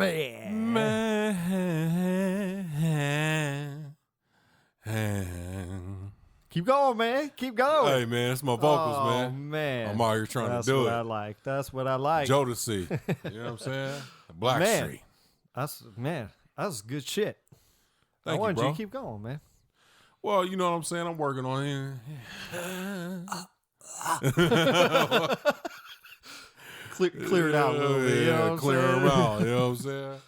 Man. Keep going, man. Keep going. Hey, man, it's my vocals, man. I'm out here trying to do it. That's what I like. Jodeci. You know what I'm saying? Blackstreet. That's good shit. Thank I wanted you, bro. you to keep going, man. Well, you know what I'm saying? I'm working on it. Clear it out a little bit. You know what I'm clear saying? them out. You know what I'm saying?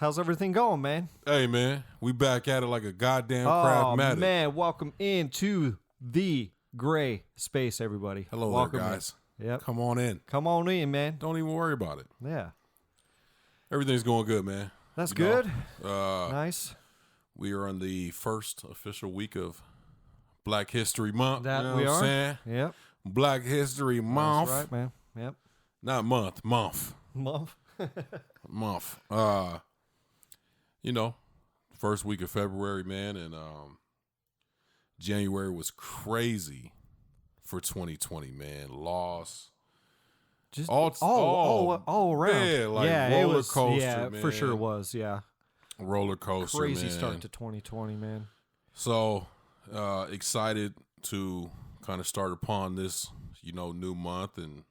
How's everything going, man? Hey, man, we back at it like a goddamn Craftmatic. Man, welcome into the gray space, everybody. Hello welcome there, guys. Yep. Come on in. Come on in, man. Don't even worry about it. Yeah. Everything's going good, man. That's good. Nice. We are on the first official week of Black History Month. That you know we what I'm are. saying? Yep. Black History Month. That's right, man. Yep. Not month. Month. You know, first week of February, man, and January was crazy for 2020, man. Loss. Just all around. Yeah, like roller coaster, yeah, man. for sure was, yeah. Roller coaster, Crazy man. start to 2020, man. So, excited to kind of start upon this, new month, and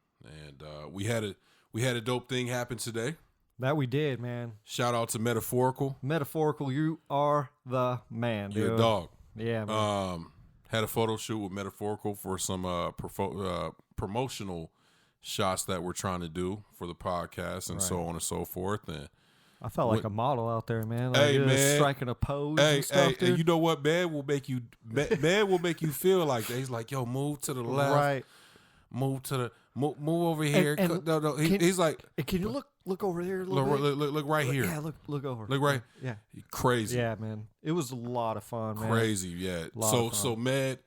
we had a dope thing happen today. That we did, man. Shout out to Metaphorical. Metaphorical, you are the man, dude. You're a dog. Yeah, man. Had a photo shoot with Metaphorical for some promotional shots that we're trying to do for the podcast and so on and so forth. And I felt like a model out there, man. Like, hey, man, striking a pose and stuff, dude. And you know what? Man will make you feel like that. He's like, yo, move to the left. Right. Move to the move over here. No. He's like, can you look over there a little bit? Look right here. Yeah, look over. Look right. Yeah. Crazy. Yeah, man. It was a lot of fun, man. Crazy, yeah. So Med,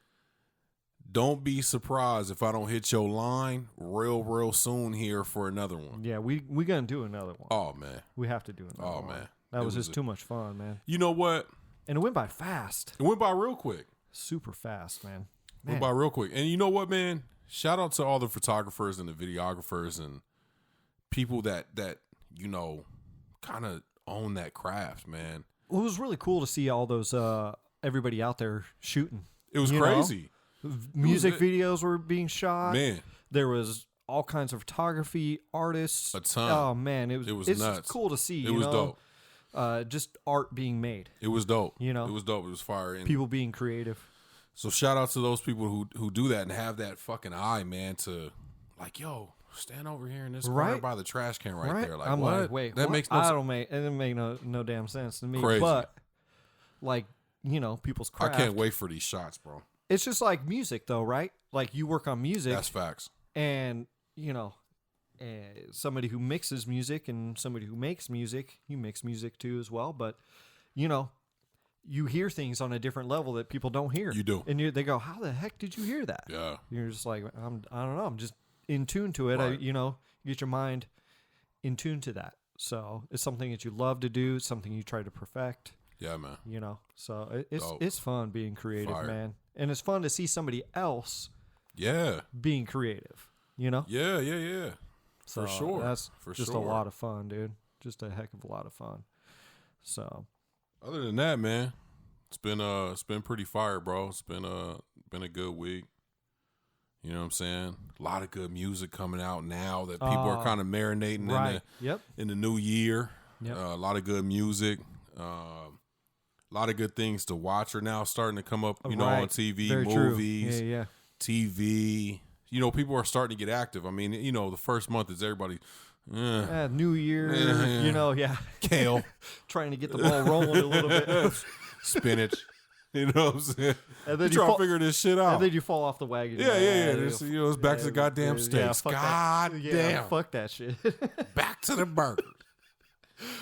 don't be surprised if I don't hit your line real soon here for another one. Yeah, we gonna do another one. Oh man. We have to do another one. Oh man. That was just too much fun, man. You know what? And it went by fast. It went by real quick. Super fast, man. Went by real quick. And you know what, man? Shout out to all the photographers and the videographers and people that kind of own that craft, man. Well, it was really cool to see all those everybody out there shooting. It was crazy. Music videos were being shot. Man, there was all kinds of photography artists. A ton. Oh man, it was nuts. Cool to see. It was dope. Just art being made. It was dope. It was dope. It was fire. And people being creative. So shout out to those people who do that and have that fucking eye, man, to like, yo, stand over here in this corner by the trash can right there. Like, I'm what? like, wait, that what? makes no sense. It didn't make no damn sense to me. Crazy. But like, people's craft. I can't wait for these shots, bro. It's just like music, though, right? Like you work on music. That's facts. And somebody who mixes music and somebody who makes music, you mix music too as well. But you hear things on a different level that people don't hear. You do. And they go, how the heck did you hear that? Yeah. You're just like, I don't know. I'm just in tune to it. Right. You get your mind in tune to that. So it's something that you love to do. It's something you try to perfect. Yeah, man. So it's fun being creative, Fire. man. And it's fun to see somebody else being creative, Yeah. So for sure. That's for just sure. a lot of fun, dude. Just a heck of a lot of fun. So other than that, man, it's been pretty fire, bro. It's been a good week. You know what I'm saying? A lot of good music coming out now that people are kind of marinating in the new year. Yep. A lot of good music. A lot of good things to watch are now starting to come up, on TV, Very movies, true. Yeah. TV. People are starting to get active. I mean, the first month is everybody. New Year, Kale. Trying to get the ball rolling a little bit. Spinach. You know what I'm saying? And then you try to figure this shit out. And then you fall off the wagon. Yeah. It's back to the goddamn steaks. Fuck that shit. Back to the burger.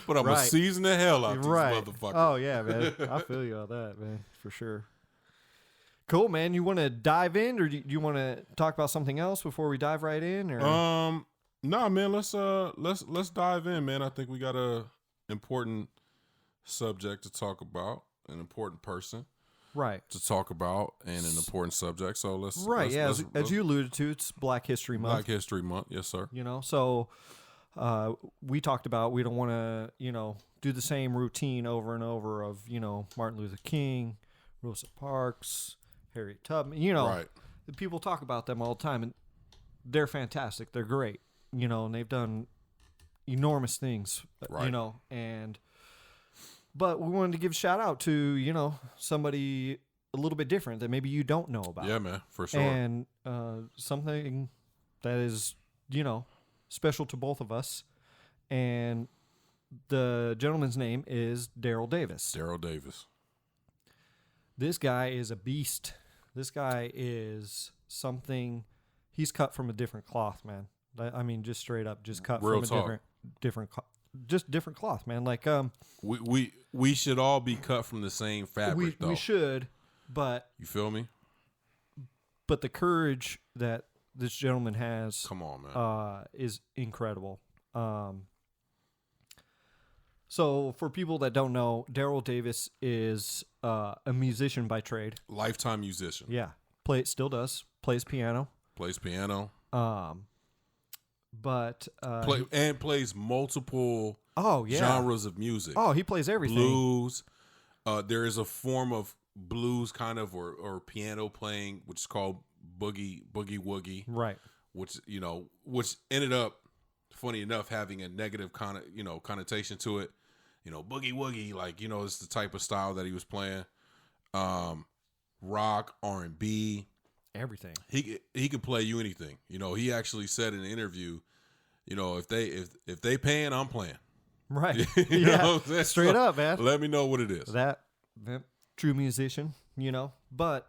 But I'm going to season the hell out these motherfuckers. Oh, yeah, man. I feel you on that, man, for sure. Cool, man. You want to dive in, or do you want to talk about something else before we dive right in? Or nah, man. Let's dive in, man. I think we got a important subject to talk about, an important person, to talk about, and an important subject. So let's as you alluded to, it's Black History Month. Black History Month, yes, sir. So we talked about we don't want to, do the same routine over and over of, Martin Luther King, Rosa Parks, Harriet Tubman, Right. people talk about them all the time, and they're fantastic. They're great, and they've done enormous things, Right. But we wanted to give a shout out to, somebody a little bit different that maybe you don't know about. Yeah, man, for sure. And something that is, special to both of us. And the gentleman's name is Daryl Davis. Daryl Davis. This guy is a beast. This guy is something. He's cut from a different cloth, man. I mean, just straight up, just cut Real from talk. different cloth, man. Like We should all be cut from the same fabric, though. we should, but You feel me? but the courage that this gentleman has, Come on, man. is incredible. So for people that don't know, Daryl Davis is a musician by trade. Lifetime musician. Yeah, still plays piano. Plays piano. But Plays multiple genres of music. Oh, he plays everything. Blues. There is a form of blues kind of or piano playing which is called boogie woogie. Right. Which ended up, funny enough, having a negative connotation to it. Boogie woogie, like, it's the type of style that he was playing. Rock, R&B, everything. He could play you anything. He actually said in an interview, if they paying, I'm playing. Right. You know what I'm saying? Straight up, man. Let me know what it is. That true musician, But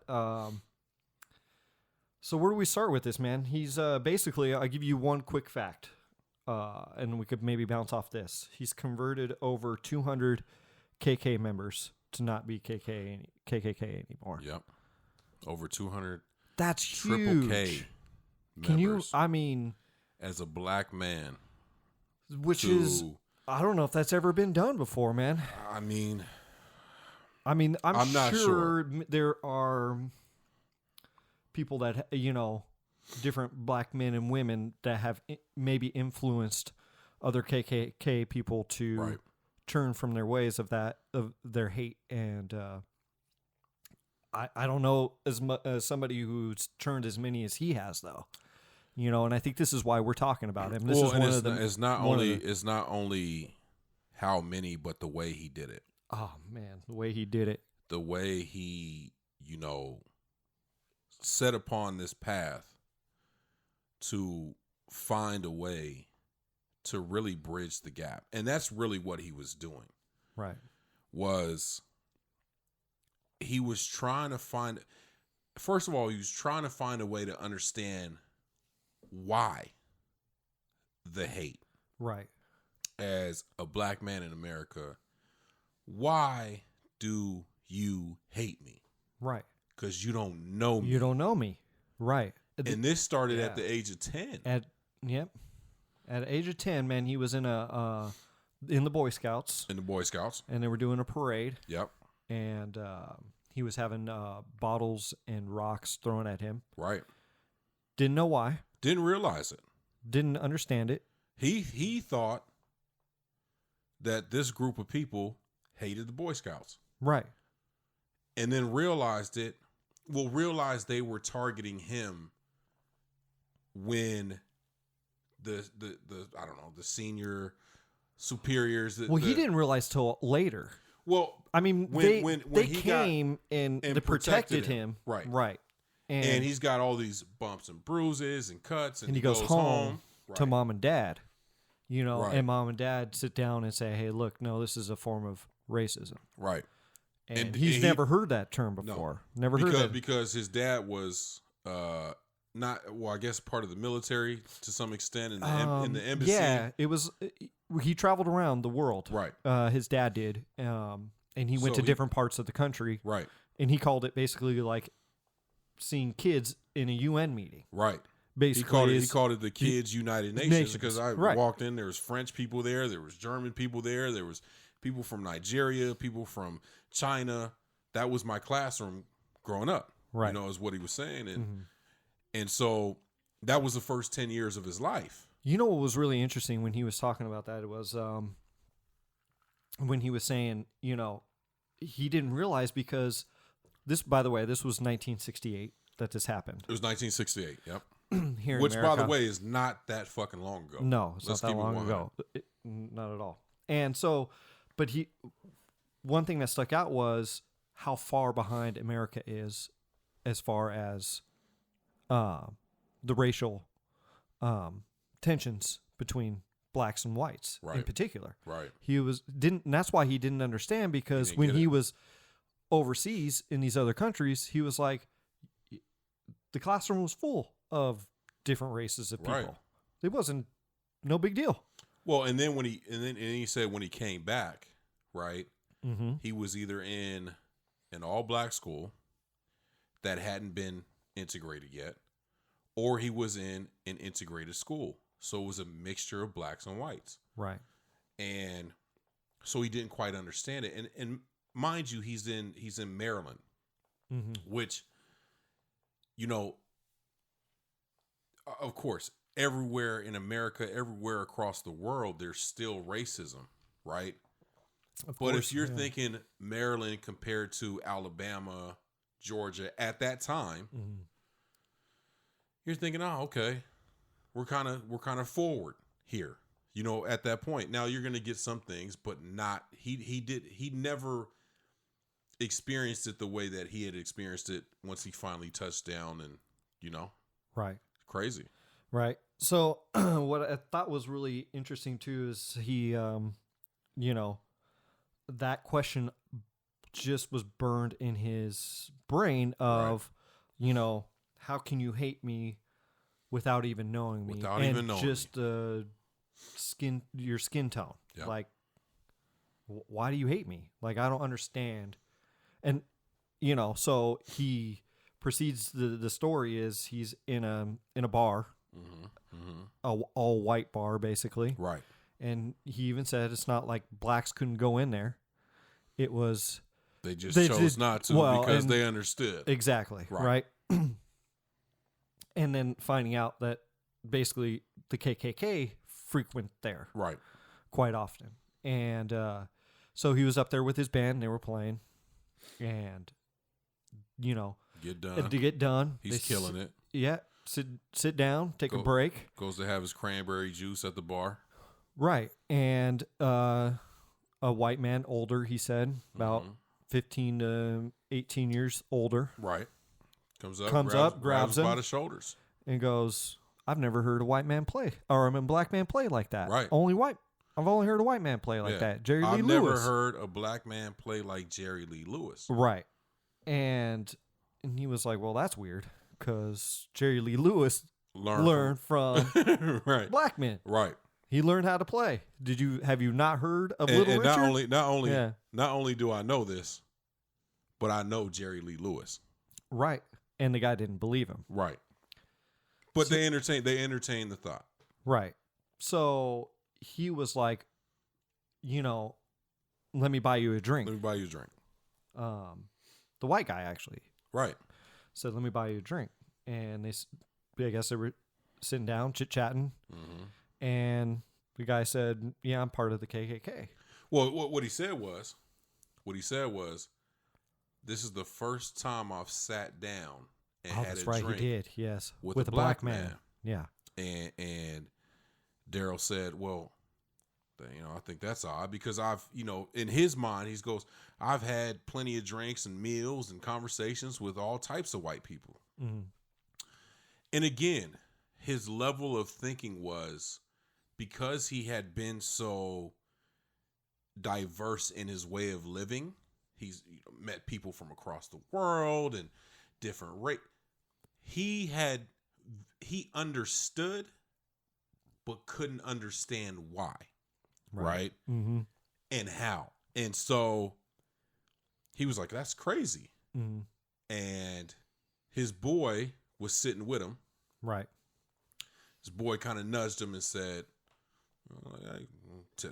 so where do we start with this, man? He's basically, I'll give you one quick fact, and we could maybe bounce off this. He's converted over 200 KK members to not be KKK anymore. Yep. Over 200 That's triple huge. K Can you? members I mean, as a black man. which is, I don't know if that's ever been done before, man. I mean, I'm not sure. There are people that, different black men and women that have maybe influenced other KKK people to Right. turn from their ways of their hate. And I don't know as somebody who's turned as many as he has, though. And I think this is why we're talking about him. This is one of the. It's not only how many, but the way he did it. Oh man, the way he did it. The way he, set upon this path to find a way to really bridge the gap. And that's really what he was doing. Right. He was trying to find, first of all, he was trying to find a way to understand why the hate. Right. As a black man in America, why do you hate me? Right. Because you don't know me. You don't know me. Right. And this started at the age of 10. At the age of 10, man, he was in the Boy Scouts. In the Boy Scouts. And they were doing a parade. Yep. And he was having bottles and rocks thrown at him. Right. Didn't know why. Didn't realize it. Didn't understand it. He thought that this group of people hated the Boy Scouts. Right. And then realized they were targeting him when the I don't know, the senior superiors. He didn't realize till later. Well, I mean, when they he came and they protected him. Right. Right. And he's got all these bumps and bruises and cuts. And he goes home to Right. mom and dad. Right. And mom and dad sit down and say, hey, look, no, this is a form of racism. Right. And he's never heard that term before. No, never heard that. Because his dad was I guess part of the military to some extent in the embassy. Yeah, it was. He traveled around the world. Right. His dad did, and he went to different parts of the country. Right. And he called it basically like seeing kids in a UN meeting. Right. Basically, he called it the Kids United Nations because I walked in. There was French people there. There was German people there. There was people from Nigeria, people from China. That was my classroom growing up. Right. Is what he was saying. And so that was the first 10 years of his life. You know what was really interesting when he was talking about that? It was when he was saying, he didn't realize because this, by the way, this was 1968 that this happened. It was 1968, yep. Here Which, in America. by the way, is not that fucking long ago. No, it's not that long ago. Not at all. And so, but one thing that stuck out was how far behind America is as far as the racial tensions between blacks and whites in particular. Right. And that's why he didn't understand, because when he was overseas in these other countries, he was like, the classroom was full of different races of people. Right. It wasn't no big deal. Well, and then he said when he came back, right, Mm-hmm. he was either in an all black school that hadn't been integrated yet, or he was in an integrated school. So it was a mixture of blacks and whites. Right. And so he didn't quite understand it. And mind you, he's in Maryland, Mm-hmm. which, of course, everywhere in America, everywhere across the world, there's still racism, right? But if you're thinking Maryland compared to Alabama, Georgia at that time, Mm-hmm. you're thinking, oh, okay, we're kind of forward here, at that point. Now you're going to get some things, but not, he never experienced it the way that he had experienced it once he finally touched down, and, Right. crazy. Right. So what I thought was really interesting too is he, that question just was burned in his brain of, how can you hate me without even knowing me? Without even knowing just your skin tone. Yep. Like, why do you hate me? Like, I don't understand. And, so he proceeds, the story is he's in a bar, Mm-hmm. Mm-hmm. a all white bar basically. Right. And he even said it's not like blacks couldn't go in there. It was They chose not to because they understood. Exactly. Right. And then finding out that basically the KKK frequent there. Right. Quite often. And so he was up there with his band. They were playing. And, Get done. to get done. He's killing it. Yeah. Sit down, take a break. Goes to have his cranberry juice at the bar. Right. And a white man, older, he said, about 15 to 18 years older. Right. Comes up, grabs him by the shoulders. And goes, I've never heard a white man play, or a black man play like that. Right. I've only heard a white man play like that. Jerry Lee Lewis. I've never heard a black man play like Jerry Lee Lewis. Right. And he was like, well, that's weird, because Jerry Lee Lewis learned from right. black men. Right. He learned how to play. Have you not heard of Little Richard? Not only do I know this, but I know Jerry Lee Lewis. Right. And the guy didn't believe him. Right. But they entertained the thought. Right. So he was like, let me buy you a drink. Let me buy you a drink. The white guy actually. Right. Said, let me buy you a drink. And I guess they were sitting down, chit-chatting. Mm-hmm. And the guy said, yeah, I'm part of the KKK. Well, what he said was, this is the first time I've sat down and had a drink. He did, yes. With a black man. Yeah. And Daryl said, well, I think that's odd, because I've, in his mind, he goes, I've had plenty of drinks and meals and conversations with all types of white people. Mm-hmm. And again, his level of thinking was, because he had been so diverse in his way of living, he's met people from across the world and different race. He understood, but couldn't understand why. Right? Mm-hmm. And how. And so he was like, that's crazy. Mm-hmm. And his boy was sitting with him. Right. His boy kind of nudged him and said,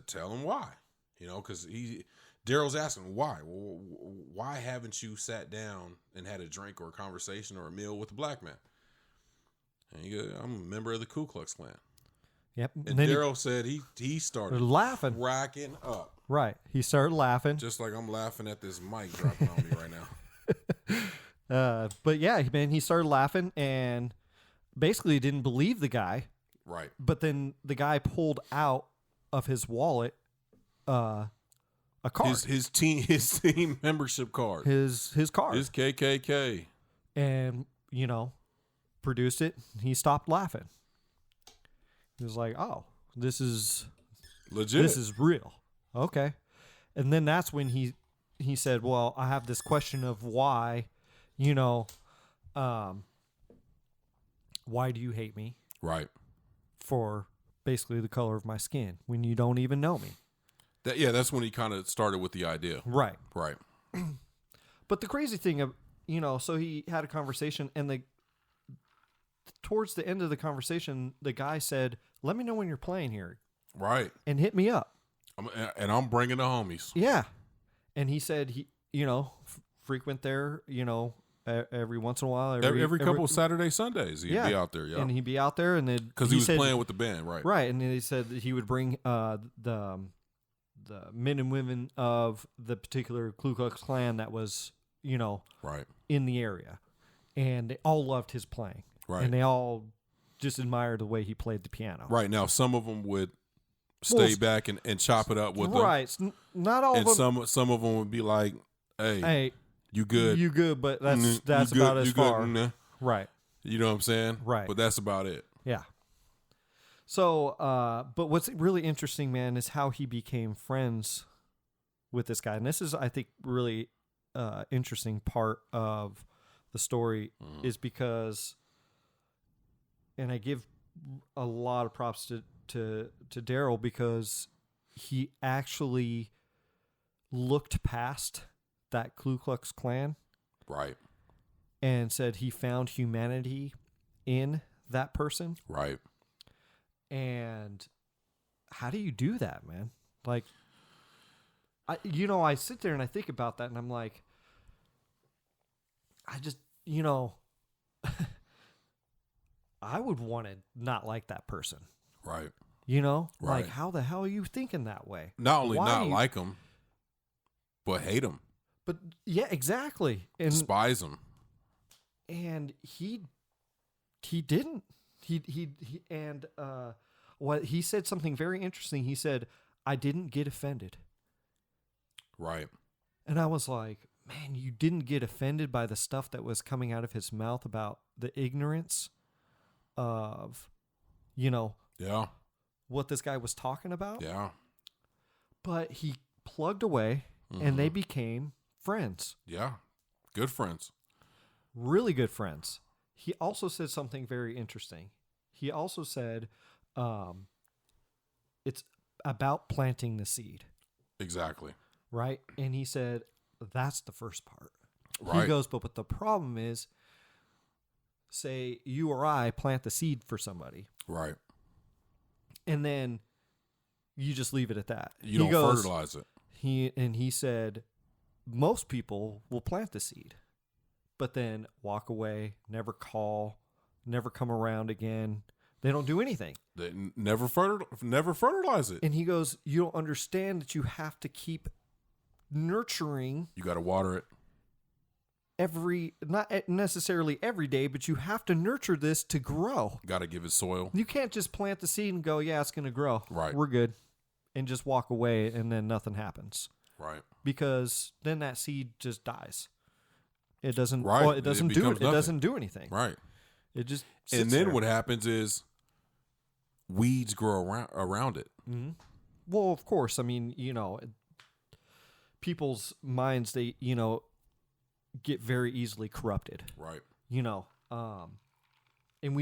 tell him why. Because Daryl's asking why. Well, why haven't you sat down and had a drink or a conversation or a meal with a black man? And he goes, I'm a member of the Ku Klux Klan. Yep. And then Daryl said he started laughing, cracking up. Right. He started laughing, just like I'm laughing at this mic dropping on me right now. But yeah, man, he started laughing and basically didn't believe the guy. Right. But then the guy pulled out of his wallet a card. His team membership card. His card. His KKK. And, produced it. He stopped laughing. He was like, "Oh, this is legit. This is real." Okay. And then that's when he said, "Well, I have this question of why, why do you hate me?" Right. For basically the color of my skin when you don't even know me. That's when he kind of started with the idea. Right. Right. But the crazy thing of, so he had a conversation and towards the end of the conversation, the guy said, "Let me know when you're playing here." Right. And hit me up. I'm bringing the homies. Yeah. And he said he, frequent there, every once in a while. Every couple of Saturday, Sundays, he'd be out there. Yeah. And he'd be out there. And then because he was playing with the band. Right. Right. And then he said that he would bring the men and women of the particular Ku Klux Klan that was, right, in the area. And they all loved his playing. Right. And they all just admired the way he played the piano. Right. Now, some of them would stay back and chop it up with them. Right. Not all of them. And some of them would be like, hey, you good. You good, but that's about as far. Nah. Right. You know what I'm saying? Right. But that's about it. Yeah. So, but what's really interesting, man, is how he became friends with this guy. And this is, I think, really interesting part of the story is because, and I give a lot of props to Daryl because he actually looked past that Ku Klux Klan. Right. And said he found humanity in that person. Right. And how do you do that, man? Like, I sit there and I think about that and I'm like, I just, I would want to not like that person. Right. Right. Like, how the hell are you thinking that way? Not only like him, but hate him. But yeah, exactly. And despise him. And he didn't. What he said something very interesting. He said, "I didn't get offended." Right. And I was like, man, you didn't get offended by the stuff that was coming out of his mouth about the ignorance of, yeah, what this guy was talking about. Yeah. But he plugged away and they became friends. Yeah. Good friends. Really good friends. He also said something very interesting. He also said, it's about planting the seed. Exactly. Right? And he said, that's the first part. Right. He goes, but the problem is, say you or I plant the seed for somebody. Right. And then you just leave it at that. You don't fertilize it. He said, most people will plant the seed, but then walk away, never call, never come around again. They don't do anything. They never fertilize it. And he goes, you don't understand that you have to keep nurturing. You got to water it. Not necessarily every day, but you have to nurture this to grow. Got to give it soil. You can't just plant the seed and go, yeah, it's going to grow. Right. We're good. And just walk away and then nothing happens. Right. Because then that seed just dies. It doesn't. Right. Well, it doesn't do it. Nothing. It doesn't do anything. Right. It just. And then there. what happens is weeds grow around it. Mm-hmm. Well, of course. I mean, people's minds, they get very easily corrupted. Right. And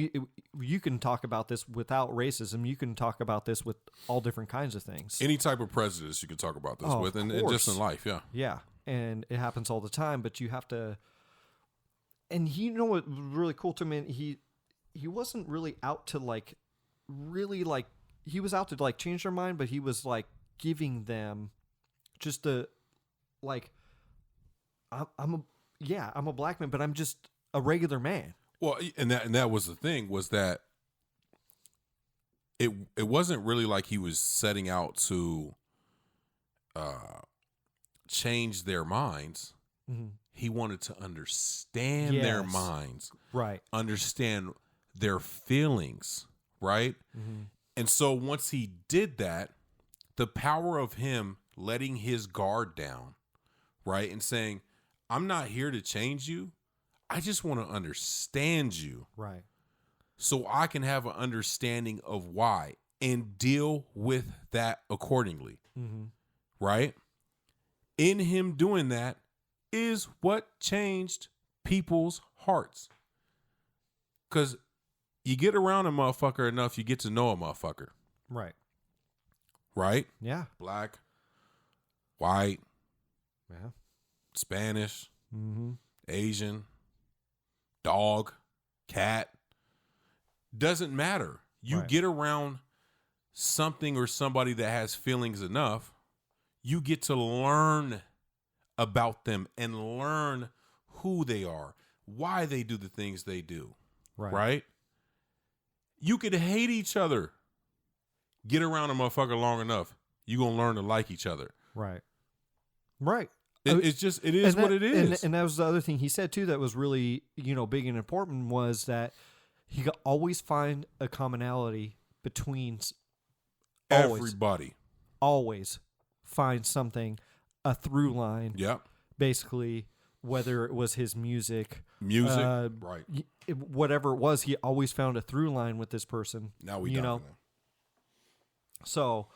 you can talk about this without racism. You can talk about this with all different kinds of things. Any type of prejudice you can talk about this with, and just in life, yeah. Yeah, and it happens all the time, but you have to... And what was really cool to me, he wasn't really out to, he was out to, change their mind, but he was, giving them just I'm a black man, but I'm just a regular man. Well, and that was the thing, was that it wasn't really like he was setting out to change their minds. Mm-hmm. He wanted to understand their minds, right? Understand their feelings, right? Mm-hmm. And so once he did that, the power of him letting his guard down, right, and saying, I'm not here to change you. I just want to understand you. Right. So I can have an understanding of why and deal with that accordingly. Mm-hmm. Right? In him doing that is what changed people's hearts. Because you get around a motherfucker enough, you get to know a motherfucker. Right. Right? Yeah. Black, white, yeah, Spanish, mm-hmm. Asian, dog, cat. Doesn't matter. You get around something or somebody that has feelings enough, you get to learn about them and learn who they are, why they do the things they do. Right? You could hate each other. Get around a motherfucker long enough, you're going to learn to like each other. Right. Right. It is what it is. And that was the other thing he said, too, that was really, big and important, was that he could always find a commonality between everybody. Always find something, a through line. Yep. Basically, whether it was his music, right. Whatever it was, he always found a through line with this person. Now we don't. So,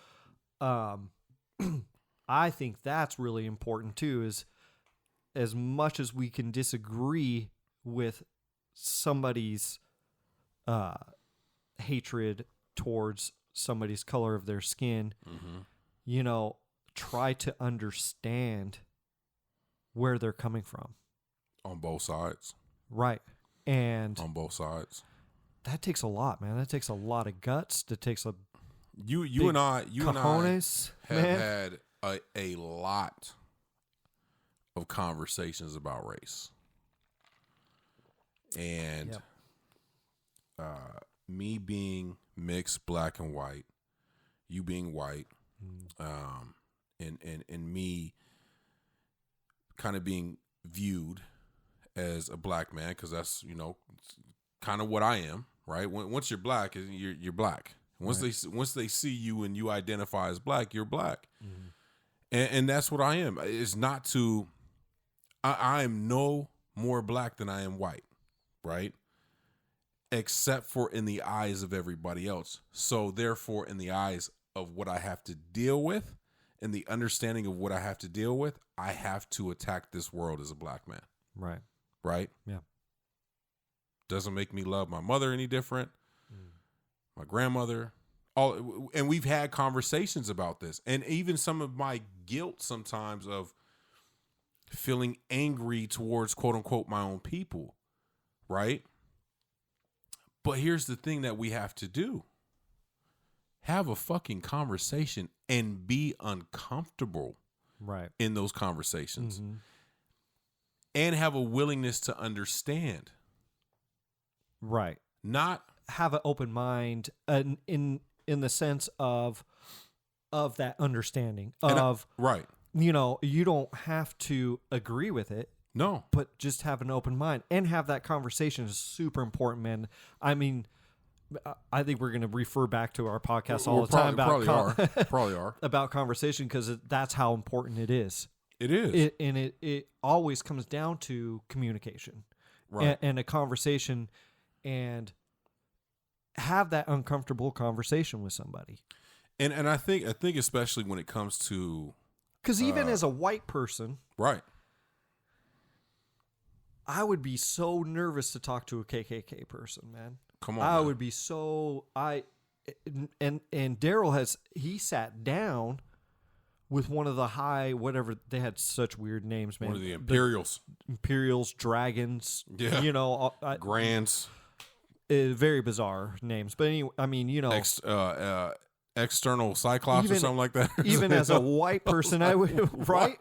I think that's really important too, is as much as we can disagree with somebody's hatred towards somebody's color of their skin, mm-hmm. Try to understand where they're coming from. On both sides. Right. And on both sides. That takes a lot, man. That takes a lot of guts. That takes a you and I have had a lot of conversations about race. And me being mixed black and white, you being white, and me kind of being viewed as a black man, because that's kind of what I am, right? Once you're black, you're black. Once they see you and you identify as black, you're black, and that's what I am. It's not to. I am no more black than I am white, right? Except for in the eyes of everybody else. So therefore, in the eyes of what I have to deal with, and the understanding of what I have to deal with, I have to attack this world as a black man. Right. Right? Yeah. Doesn't make me love my mother any different. My grandmother. And we've had conversations about this. And even some of my guilt sometimes of feeling angry towards, quote unquote, my own people. Right? But here's the thing that we have to do. Have a fucking conversation and be uncomfortable in those conversations. And have a willingness to understand. Right. Not have an open mind in the sense of that understanding of you don't have to agree with it. No. But just have an open mind and have that conversation is super important, man. I mean, I think we're going to refer back to our podcast all the time about about conversation, because that's how important it is. It is. It always comes down to communication, and a conversation, and have that uncomfortable conversation with somebody. And I think especially when it comes to, because even as a white person, right, I would be so nervous to talk to a KKK person, man. Come on, I would be so and Daryl he sat down with one of the whatever, they had such weird names, man. One of the Imperials, dragons, Grands, very bizarre names. But anyway, I mean, external Cyclops or something like that. Even as a white person, I would right.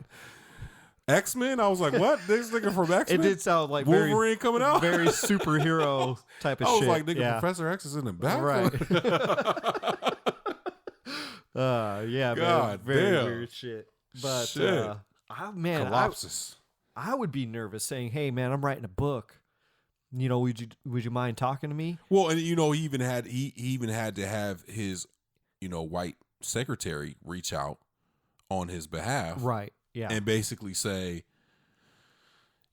X-Men? I was like, what? This nigga from X-Men? It did sound like Wolverine coming out? very superhero type of I was shit. like, nigga, Professor X is in the back? Right. Yeah, God man. Very damn. weird shit. But, Shit. Collapsus. I would be nervous saying, hey, man, I'm writing a book. You know, would you mind talking to me? Well, and you know, he even had to have his, you know, white secretary reach out on his behalf. Right. Yeah. And basically say,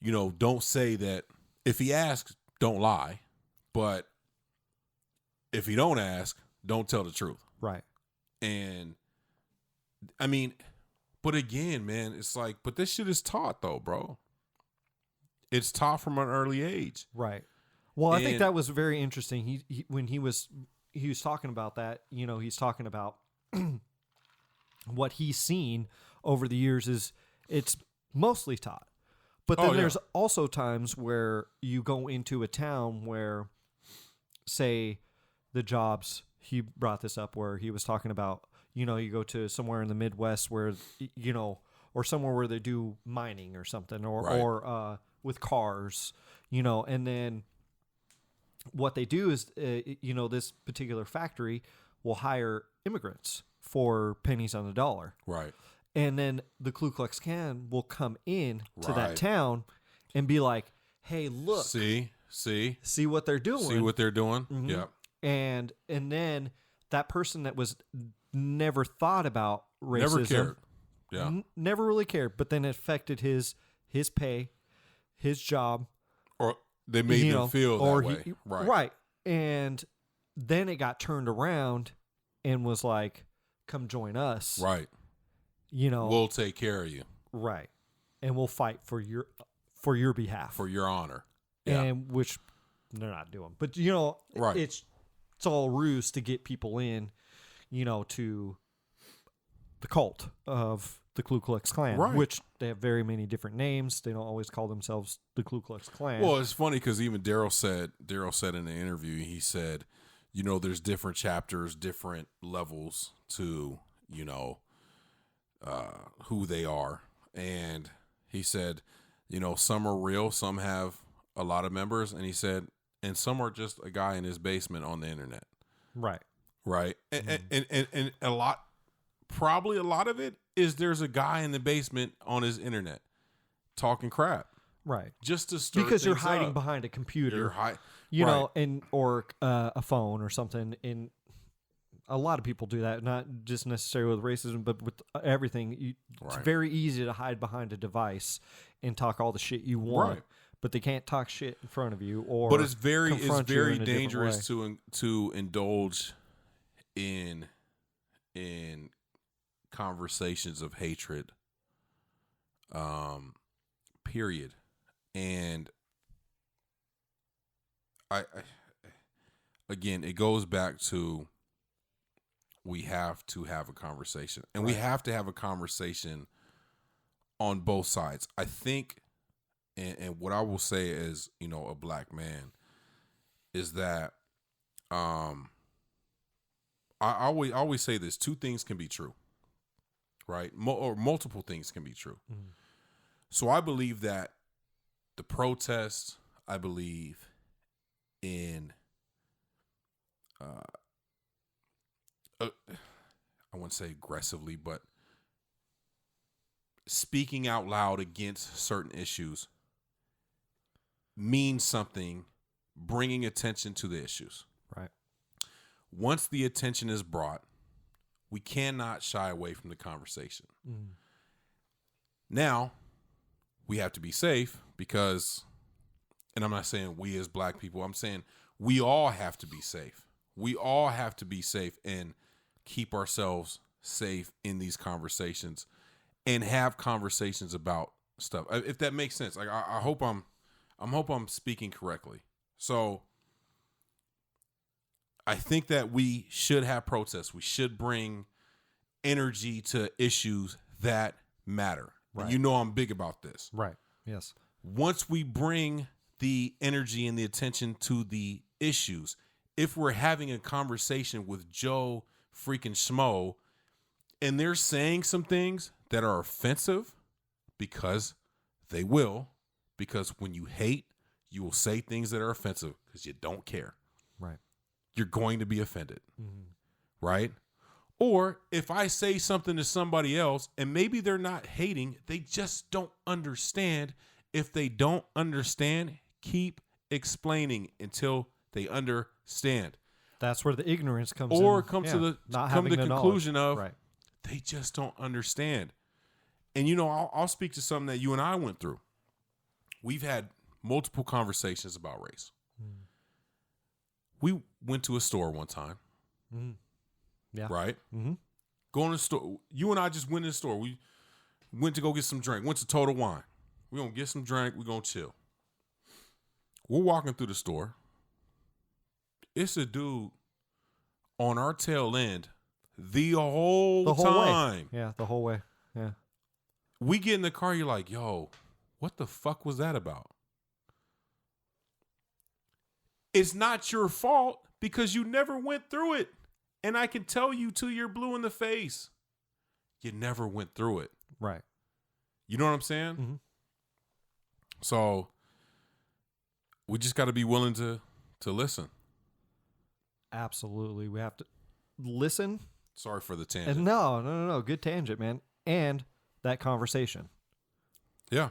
you know, don't say that. If he asks, don't lie. But if he don't ask, don't tell the truth. Right. And I mean, but again, man, it's like, but this shit is taught though, bro. It's taught from an early age. Right. Well, I think that was very interesting. He when he was talking about that, you know, he's talking about what he's seen over the years is it's mostly taught. But then there's also times where you go into a town where, say, the jobs, he brought this up where he was talking about, you know, you go to somewhere in the Midwest where, you know, or somewhere where they do mining or something, or with cars, you know, and then what they do is, you know, this particular factory will hire immigrants for pennies on the dollar. Right. And then the Ku Klux Klan will come in to that town and be like, hey, look. See what they're doing. See what they're doing. Mm-hmm. Yeah. And then that person that was never thought about racism. Never cared. Yeah. Never really cared. But then it affected his pay, his job. Or they made him feel that way. Right. And then it got turned around and was like, come join us. Right. You know. We'll take care of you. Right. And we'll fight for your behalf. For your honor. Yeah. And which they're not doing. But, you know, it's all ruse to get people in, you know, to the cult of the Ku Klux Klan, which they have very many different names. They don't always call themselves the Ku Klux Klan. Well, it's funny because even Daryl said in the interview, he said, you know, there's different chapters, different levels to, you know, who they are. And he said, you know, some are real, some have a lot of members. And he said, and some are just a guy in his basement on the internet. Right. Right. And a lot of it is there's a guy in the basement on his internet talking crap. Right. Just to stir because you're things hiding up. behind a computer. You know, or a phone or something. And a lot of people do that, not just necessarily with racism, but with everything. It's very easy to hide behind a device and talk all the shit you want. Right. But they can't talk shit in front of you, but it's very dangerous to indulge in conversations of hatred. Period. And I again, it goes back to we have to have a conversation, and we have to have a conversation on both sides. I think. And what I will say as, you know, a black man is that I always say this: two things can be true, right? Or multiple things can be true. Mm-hmm. So I believe that the protests, I believe in, I wouldn't say aggressively, but speaking out loud against certain issues means something, bringing attention to the issues. Right. Once the attention is brought, we cannot shy away from the conversation. Mm. Now, we have to be safe because, and I'm not saying we as black people, I'm saying we all have to be safe. We all have to be safe and keep ourselves safe in these conversations and have conversations about stuff. If that makes sense. Like I hope I'm speaking correctly. So I think that we should have protests. We should bring energy to issues that matter. Right. You know I'm big about this. Right. Yes. Once we bring the energy and the attention to the issues, if we're having a conversation with Joe freaking Schmo and they're saying some things that are offensive because They will, because when you hate, you will say things that are offensive because you don't care. Right. You're going to be offended. Mm-hmm. Right? Or if I say something to somebody else and maybe they're not hating, they just don't understand. If they don't understand, keep explaining until they understand. That's where the ignorance comes in. Or come to the conclusion of they just don't understand. And I'll speak to something that you and I went through. We've had multiple conversations about race. Mm. We went to a store one time. Mm. Yeah. Right? Mm-hmm. Going to the store. You and I just went to the store. We went to go get some drink. Went to Total Wine. We're going to get some drink. We're going to chill. We're walking through the store. It's a dude on our tail end the whole time. Way. Yeah, the whole way. Yeah. We get in the car. You're like, yo, what the fuck was that about? It's not your fault because you never went through it. And I can tell you till you're blue in the face, you never went through it. Right. You know what I'm saying? Mm-hmm. So we just got to be willing to listen. Absolutely. We have to listen. Sorry for the tangent. And no. Good tangent, man. And that conversation. Yeah.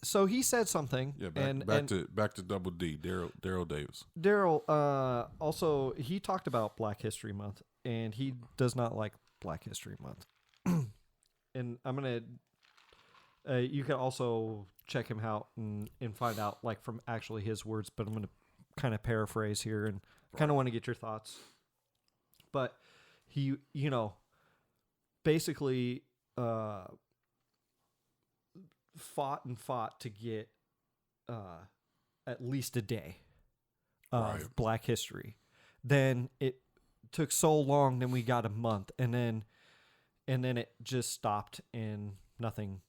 So he said something. Yeah, back to Double D, Daryl Davis. Daryl, also, he talked about Black History Month, and he does not like Black History Month. And I'm going to, you can also check him out and find out, like, from actually his words, but I'm going to kind of paraphrase here and kind of want to get your thoughts. But he, basically, fought to get at least a day of Black history. Then it took so long, then we got a month, and then it just stopped and nothing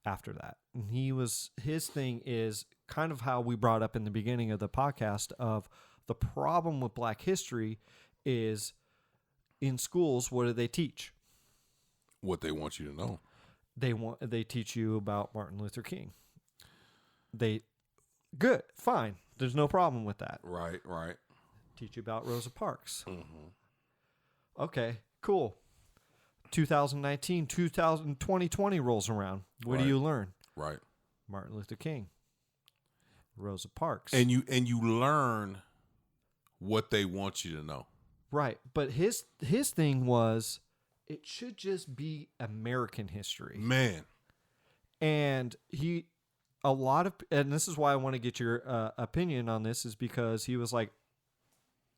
after that. And his thing is kind of how we brought up in the beginning of the podcast of the problem with Black history is in schools, what do they teach? What they want you to know. They teach you about Martin Luther King. Good, fine. There's no problem with that. Right. Teach you about Rosa Parks. Mm-hmm. Okay, cool. 2020 rolls around. What do you learn? Right. Martin Luther King. Rosa Parks. And you learn what they want you to know. Right. But his thing was it should just be American history. Man. And and this is why I want to get your opinion on this, is because he was like,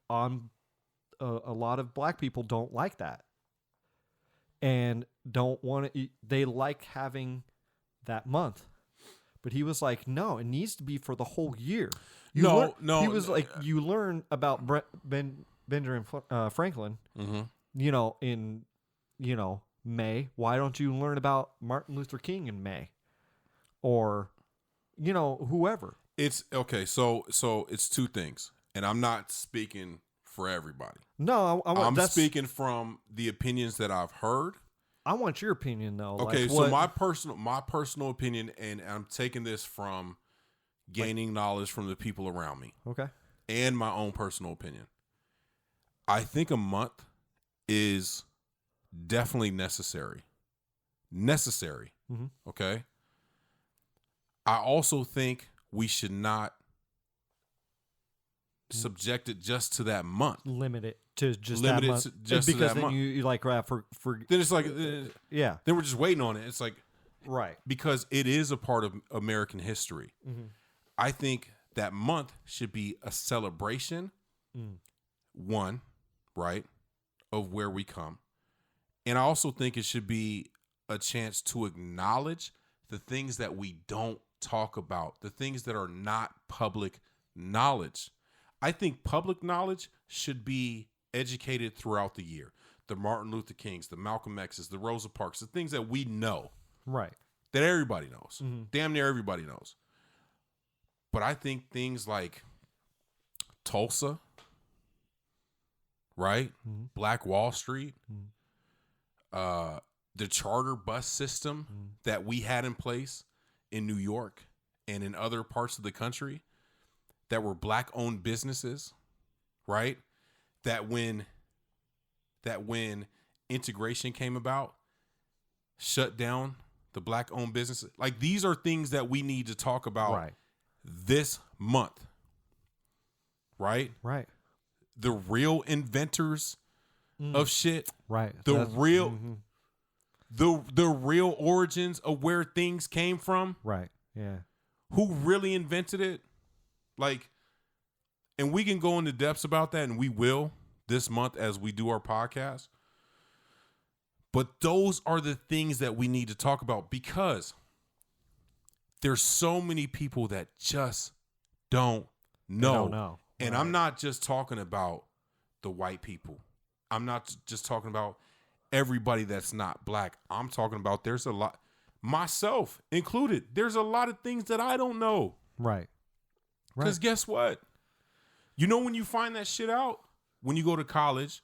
a lot of Black people don't like that. And don't want to, they like having that month. But he was like, no, it needs to be for the whole year. He was like, you learn about Benjamin Franklin, mm-hmm. In May. Why don't you learn about Martin Luther King in May? Or, whoever. It's okay. So it's two things, and I'm not speaking for everybody. No, I'm speaking from the opinions that I've heard. I want your opinion though. Okay, so my personal opinion, and I'm taking this from gaining knowledge from the people around me. Okay. And my own personal opinion. I think a month is definitely necessary. Mm-hmm. Okay. I also think we should not subject it just to that month. Limit it to just that month. Because then month. You like for then it's like yeah. Then we're just waiting on it. It's like right, because it is a part of American history. Mm-hmm. I think that month should be a celebration. One, right, of where we come, and I also think it should be a chance to acknowledge the things that we don't talk about, the things that are not public knowledge. I think public knowledge should be educated throughout the year. The Martin Luther Kings, the Malcolm X's, the Rosa Parks, the things that we know. Right. That everybody knows. Mm-hmm. Damn near everybody knows. But I think things like Tulsa, right? Mm-hmm. Black Wall Street, the charter bus system that we had in place in New York and in other parts of the country that were black-owned businesses, right? That when integration came about, shut down the black-owned businesses. Like, these are things that we need to talk about this month, right? Right. The real inventors of shit, right? The real origins of where things came from, right? Yeah. Who really invented it? Like, and we can go into depths about that, and we will this month as we do our podcast. But those are the things that we need to talk about, because there's so many people that just don't know. They don't know. And I'm not just talking about the white people. I'm not just talking about everybody that's not black. I'm talking about there's a lot, myself included. There's a lot of things that I don't know. Right. Because guess what? You know when you find that shit out? When you go to college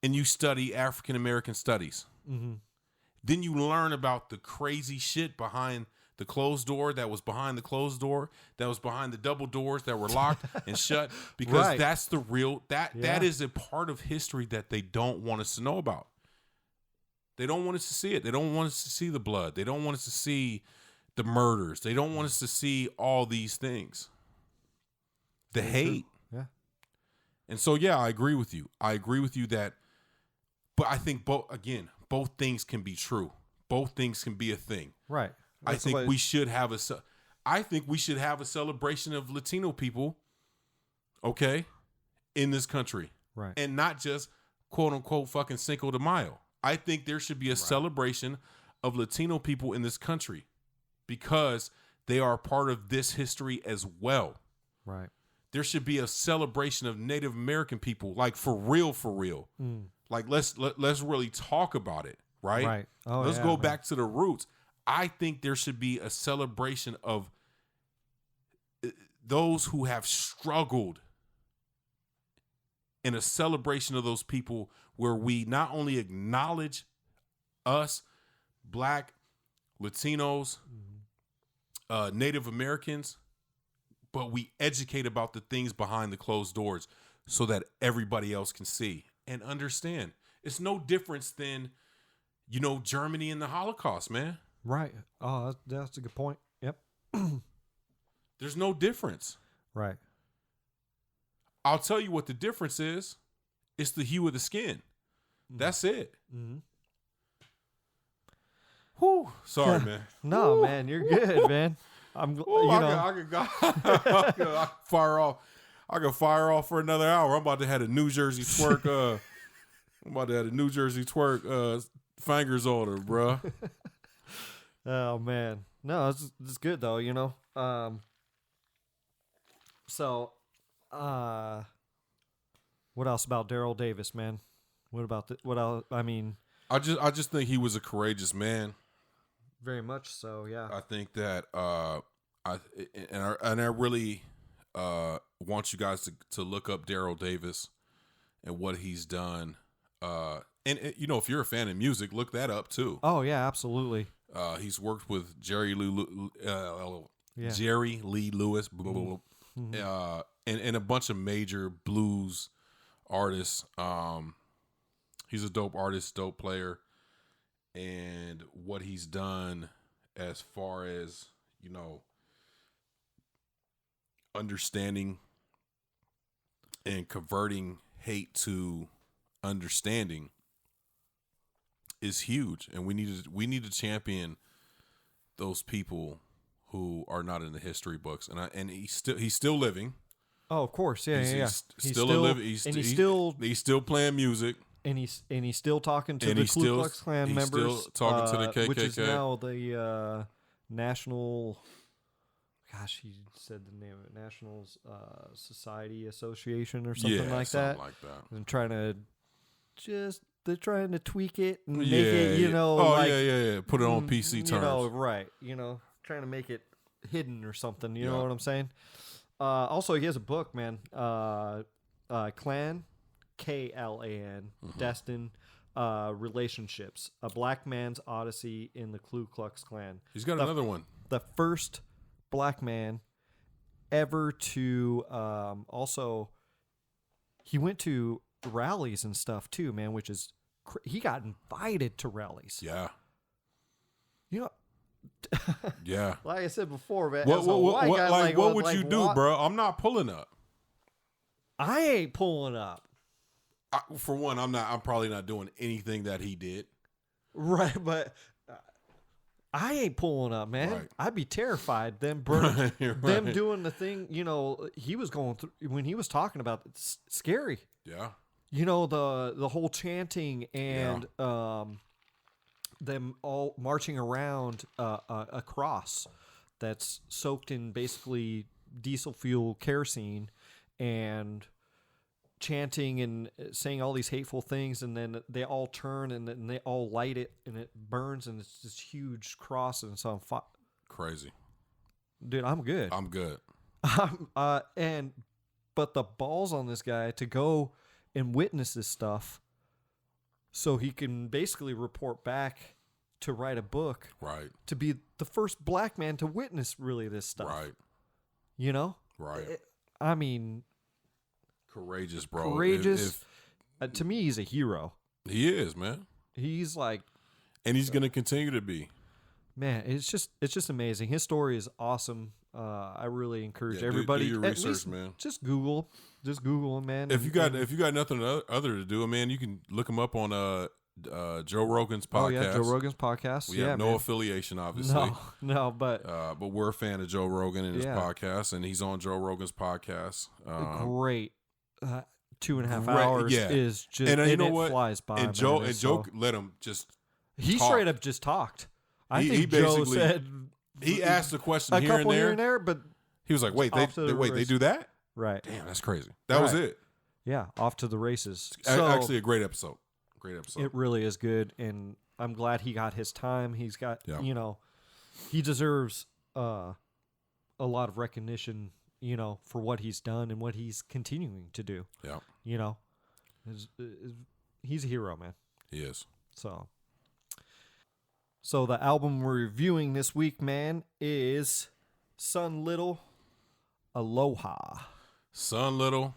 and you study African American studies. Then you learn about the crazy shit behind the closed door that was behind the closed door, that was behind the double doors that were locked and shut, because that's the real, that is a part of history that they don't want us to know about. They don't want us to see it. They don't want us to see the blood. They don't want us to see the murders. They don't want us to see all these things. The hate. Yeah. And so, yeah, I agree with you. I agree with you that, but I think both things can be true. Both things can be a thing. Right. I think we should have a celebration of Latino people, okay, in this country. Right. And not just quote unquote fucking Cinco de Mayo. I think there should be a celebration of Latino people in this country, because they are part of this history as well. Right. There should be a celebration of Native American people, like for real. Like let's really talk about it, right? Right. Oh, let's go back to the roots. I think there should be a celebration of those who have struggled, and a celebration of those people where we not only acknowledge us, Black, Latinos, Native Americans, but we educate about the things behind the closed doors so that everybody else can see and understand. It's no difference than, Germany and the Holocaust, man. Right. Oh, that's a good point. Yep. There's no difference. Right. I'll tell you what the difference is. It's the hue of the skin. That's it. Whew. Sorry, man. No, man, you're good, man. I can fire off. I can fire off for another hour. I'm about to have a New Jersey twerk. Fingers on her, bruh. Oh man, no, it's good though. So, what else about Daryl Davis, man? What about what else? I mean, I just think he was a courageous man. Very much so, yeah. I think that I really want you guys to look up Daryl Davis and what he's done. And if you're a fan of music, look that up too. Oh yeah, absolutely. He's worked with Jerry Lee Lewis, blah, blah, blah, and a bunch of major blues artists. He's a dope artist, dope player, and what he's done as far as understanding and converting hate to understanding is huge, and we need to champion those people who are not in the history books. And he's still living. Oh, of course, yeah. He's still playing music, and he's still talking to the Ku Klux Klan members. He's still talking to the KKK, which is now the National. Gosh, he said the name of it, National Society Association or something like that. And they're trying to tweak it and make it, put it on PC terms. Right. Trying to make it hidden or something. You know what I'm saying? Also, he has a book, man. Klan, Klan, Destined, relationships. A Black Man's Odyssey in the Ku Klux Klan. He's got another one. The first black man ever to also, he went to rallies and stuff too, man, which is, he got invited to rallies. Yeah. You know, yeah. like I said before, man. What would you do, bro? I'm not pulling up. I ain't pulling up. For one, I'm probably not doing anything that he did. Right, but I ain't pulling up, man. Right. I'd be terrified. Them burning, them doing the thing. You know, he was going through when he was talking about it, it's scary. Yeah. You know, the whole chanting and them all marching around a cross that's soaked in basically diesel fuel kerosene and chanting and saying all these hateful things, and then they all turn and then they all light it and it burns and it's this huge cross and it's on fire. Crazy. Dude, I'm good. I'm good. But the balls on this guy to go and witness this stuff so he can basically report back to write a book. Right. To be the first black man to witness really this stuff. Right. You know? Right. I mean, courageous, bro. Courageous. To me, he's a hero. He is, man. He's like, and he's going to continue to be. Man, it's just amazing. His story is awesome. I really encourage everybody. Do your research, man. Just Google him, man. If you got nothing other to do, man, you can look him up on Joe Rogan's podcast. Oh yeah, Joe Rogan's podcast. We have no affiliation, obviously. No, but we're a fan of Joe Rogan and his podcast, and he's on Joe Rogan's podcast. Great. 2.5 hours is just, and you know what? Flies by. And Joe let him just. He talk. straight up just talked. I think he Joe said he asked a question a here couple and here and there, but he was like, "Wait, they do that? Right? Damn, that's crazy. That was it. Yeah, off to the races. Actually, a great episode. Great episode. It really is good, and I'm glad he got his time. He's got, he deserves a lot of recognition, for what he's done and what he's continuing to do. Yeah. He's a hero, man. He is. So the album we're reviewing this week, man, is Sun Little, Aloha. Sun Little,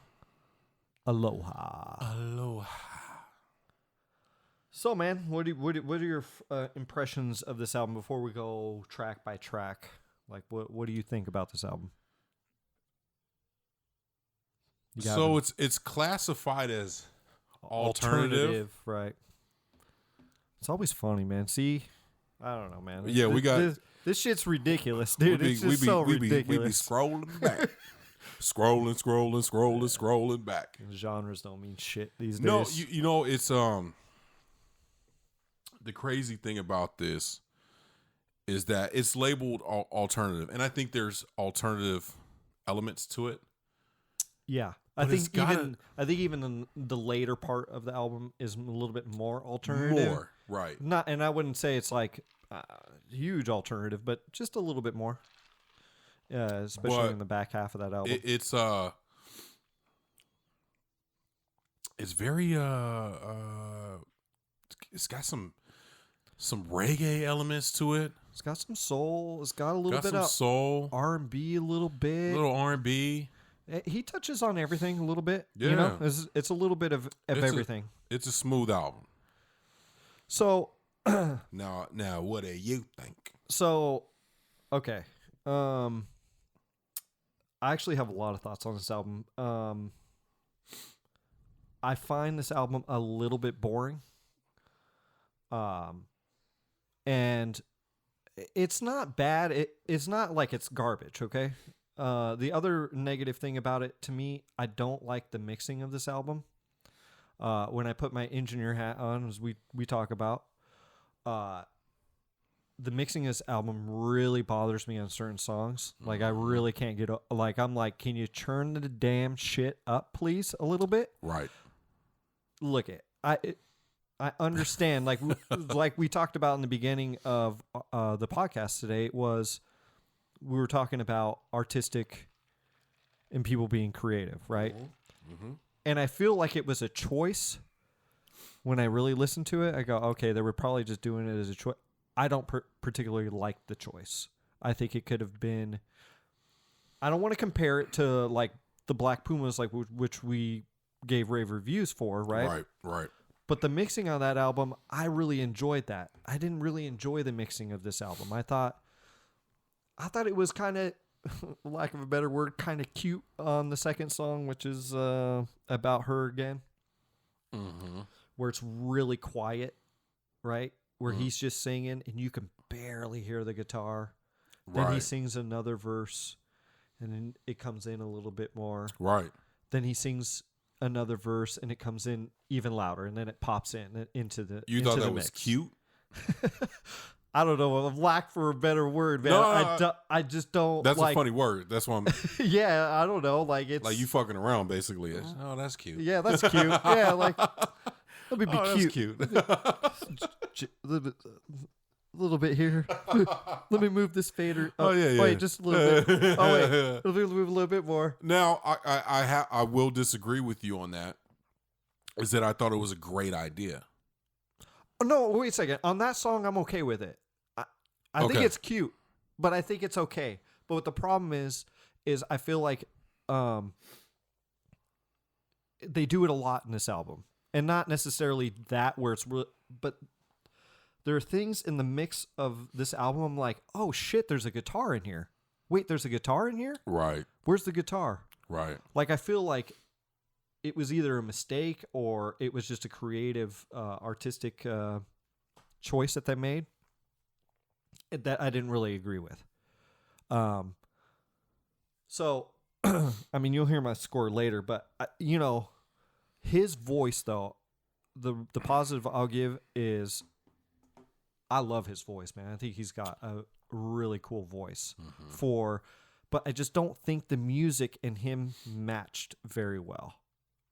Aloha. So, man, what are your impressions of this album before we go track by track? Like, what do you think about this album? So it's classified as alternative, right? It's always funny, man. See, I don't know, man. Yeah, we got this shit's ridiculous, dude. It's just so ridiculous. We be scrolling back, scrolling back. Genres don't mean shit these days. No, you know it's the crazy thing about this is that it's labeled alternative, and I think there's alternative elements to it. Yeah, I think even the later part of the album is a little bit more alternative. Right? Not, and I wouldn't say it's like huge alternative, but just a little bit more. Especially in the back half of that album. It's very it's got some reggae elements to it. It's got some soul. It's got a little bit of soul, R&B, a little bit, little R&B. He touches on everything a little bit. Yeah, it's a little bit of everything. It's a smooth album. So now, what do you think? So, okay, I actually have a lot of thoughts on this album. I find this album a little bit boring. And it's not bad. It's not like it's garbage, okay? The other negative thing about it, to me, I don't like the mixing of this album. When I put my engineer hat on, as we talk about, the mixing of this album really bothers me on certain songs. Like, I really can't get... Like, I'm like, can you turn the damn shit up, please, a little bit? Right. Look, I understand, like we talked about in the beginning of the podcast today, was we were talking about artistic and people being creative, right? Mm-hmm. And I feel like it was a choice when I really listen to it, I go, okay, they were probably just doing it as a choice. I don't particularly like the choice. I think it could have been. I don't want to compare it to like the Black Pumas, like which we gave rave reviews for, right? Right. But the mixing on that album, I really enjoyed that. I didn't really enjoy the mixing of this album. I thought it was kind of, lack of a better word, kind of cute on the second song, which is About Her Again, where it's really quiet, right? Where he's just singing and you can barely hear the guitar. Right. Then he sings another verse, and then it comes in a little bit more. Right. Then he sings another verse, and it comes in even louder, and then it pops into the. You thought that was cute? I don't know. Lack for a better word, man. I just don't. That's a funny word. That's why I'm. Yeah, I don't know. Like it's like you fucking around, basically. Oh, that's cute. Yeah, that's cute. Yeah, like let me be cute. That's cute. A little bit here. Let me move this fader. Oh yeah. Wait, just a little bit. Oh wait, let me move a little bit more. Now I will disagree with you on that. Is that I thought it was a great idea. No, wait a second. On that song, I'm okay with it. I think it's cute, but I think it's okay. But what the problem is I feel like they do it a lot in this album, and not necessarily that where it's real, but there are things in the mix of this album. I'm like, oh shit, there's a guitar in here. Wait, there's a guitar in here? Right. Where's the guitar? Right. Like I feel like it was either a mistake or it was just a creative, artistic choice that they made that I didn't really agree with. So, I mean, you'll hear my score later, but his voice though, the positive I'll give is I love his voice, man. I think he's got a really cool voice but I just don't think the music and him matched very well.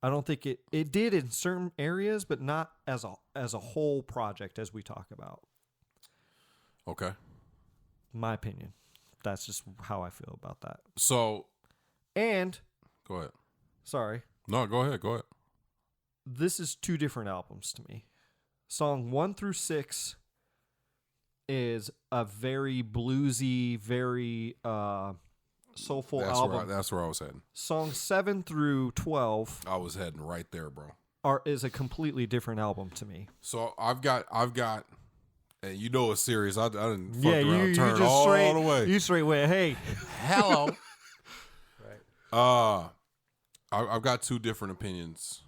I don't think it did in certain areas, but not as a whole project as we talk about. Okay. My opinion. That's just how I feel about that. So, and go ahead. Sorry. No, go ahead. Go ahead. This is two different albums to me. Song 1 through 6 is a very bluesy, very soulful album. That's where I was heading. Song 7 through 12. I was heading right there, bro. Is a completely different album to me. So I've got, and you know it's serious. I didn't fuck around, you turn just all the way. You straight went, hey, hello. Right. I've got two different opinions,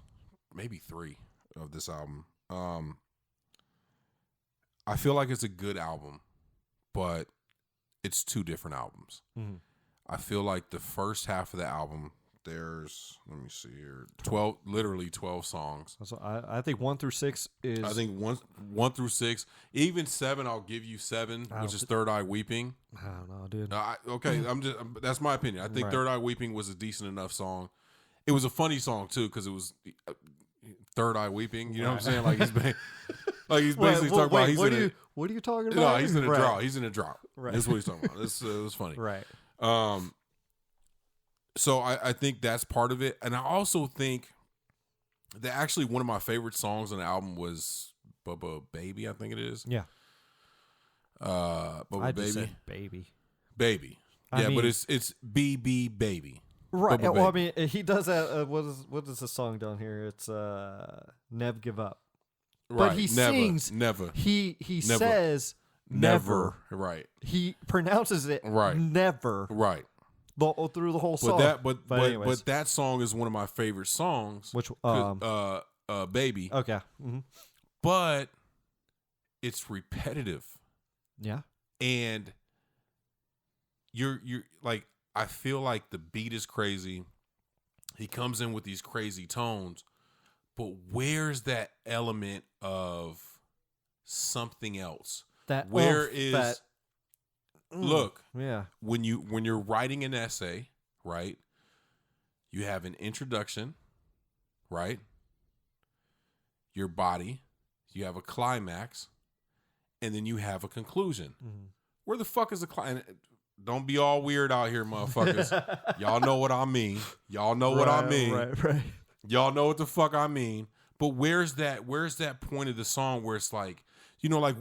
maybe three of this album. I feel like it's a good album, but it's two different albums. Mm-hmm. I feel like the first half of the album, there's, let me see here, 12 songs. So I think 1 through 6 is. I think one through 6, even 7. I'll give you 7, which is Third Eye Weeping. I don't know, dude. Okay, that's my opinion. I think Third Eye Weeping was a decent enough song. It was a funny song too because it was Third Eye Weeping. You know what I'm saying? Like he's basically talking about. What are you talking about? No, he's in a drought. He's in a drought. Right. That's what he's talking about. It was funny. Right. So I think that's part of it, and I also think that actually one of my favorite songs on the album was Bubba Baby. I think it is. Yeah. Bubba I Baby. Just said baby. Baby. Yeah, but it's BB Baby. Right. Bubba Well, Baby. I mean, he does that. What is the song down here? It's Never Give Up. Right. But he never, sings. Never. He never, says never. Right. He pronounces it right. Never. Right. Through the whole song. But that song is one of my favorite songs. Which Baby. Okay. Mm-hmm. But it's repetitive. Yeah. And you're like, I feel like the beat is crazy. He comes in with these crazy tones, but where's that element of something else? Look, yeah. When you're writing an essay, right? You have an introduction, right? Your body, you have a climax, and then you have a conclusion. Mm-hmm. Where the fuck is the climax? Don't be all weird out here, motherfuckers. Y'all know what I mean. Y'all know what I mean. Right. Y'all know what the fuck I mean. But where's that point of the song where it's like, you know, like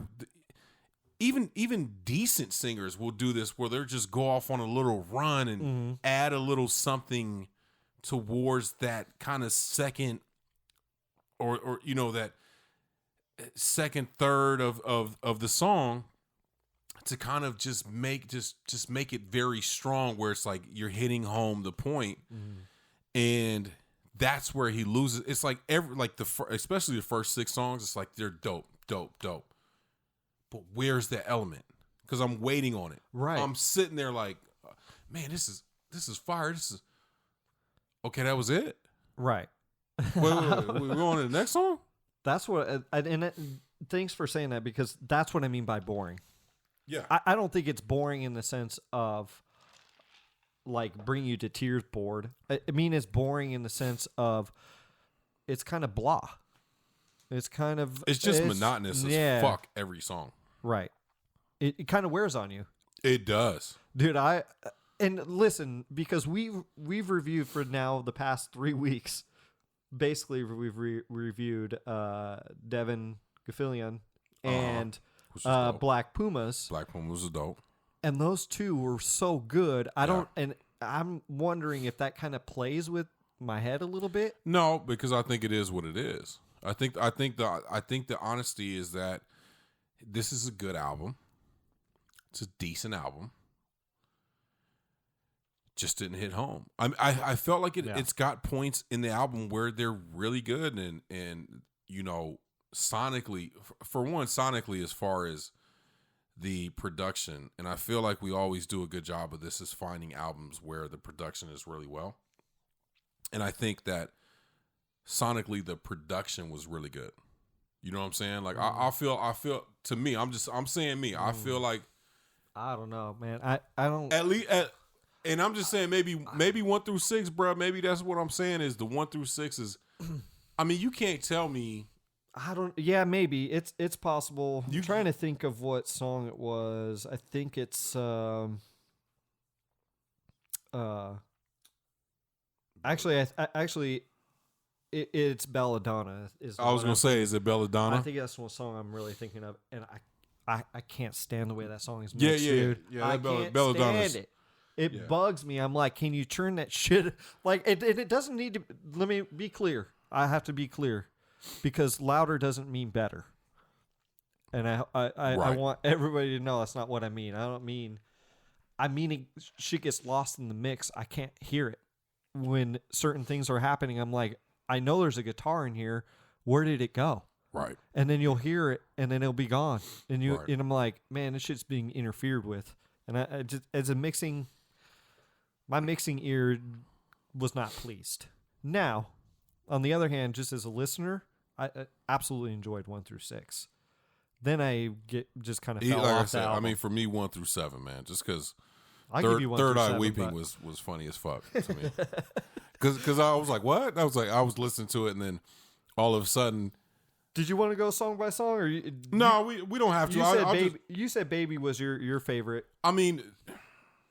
even decent singers will do this, where they'll just go off on a little run and add a little something towards that kind of second or you know, that second third of the song, to kind of just make it very strong, where it's like you're hitting home the point. And that's where he loses. It's like especially the first 6 songs, it's like they're dope. But where's the element? Because I'm waiting on it. Right. I'm sitting there like, man, this is fire. This is okay. That was it. Right. Wait, we're going to the next song. That's what. Thanks for saying that, because that's what I mean by boring. Yeah. I don't think it's boring in the sense of like bring you to tears bored. I mean, it's boring in the sense of it's kind of blah. It's just monotonous as fuck every song. Right. It kind of wears on you. It does. Dude, and listen, because we've reviewed for now the past 3 weeks. Basically, we've reviewed Devin Gaffilian and Black Pumas. Black Pumas is dope. And those two were so good. And I'm wondering if that kind of plays with my head a little bit. No, because I think it is what it is. I think the honesty is that this is a good album. It's a decent album. Just didn't hit home. I felt like it's got points in the album where they're really good and you know, sonically, for one, as far as the production, and I feel like we always do a good job of this, is finding albums where the production is really well. And I think that sonically the production was really good. You know what I'm saying? Like I feel to me, I'm saying me. I feel like, I don't know, man. I don't at least and I'm just saying maybe 1 through 6, bro. Maybe that's what I'm saying is the 1 through 6 is. I mean, you can't tell me. I don't. Yeah, maybe it's possible. I'm trying to think of what song it was. I think it's actually it's Belladonna. I was gonna say, is it Belladonna? I think that's one song I'm really thinking of, and I can't stand the way that song is mixed, dude. Yeah. I can't stand it. It bugs me. I'm like, can you turn that shit? Like, it doesn't need to. Let me be clear. I have to be clear, because louder doesn't mean better. And I want everybody to know that's not what I mean. I mean shit gets lost in the mix. I can't hear it when certain things are happening. I'm like, I know there's a guitar in here. Where did it go? Right. And then you'll hear it, and then it'll be gone. And and I'm like, man, this shit's being interfered with. And I just, as a mixing. My mixing ear was not pleased. Now, on the other hand, just as a listener, I absolutely enjoyed 1 through 6. Then I just kind of fell off. I said, I mean, for me, 1 through 7, man, just because Third Eye Weeping was funny as fuck to me. Because I was like, what? I was listening to it, and then all of a sudden. Did you want to go song by song, or no? We don't have to. You said Baby was your favorite. I mean.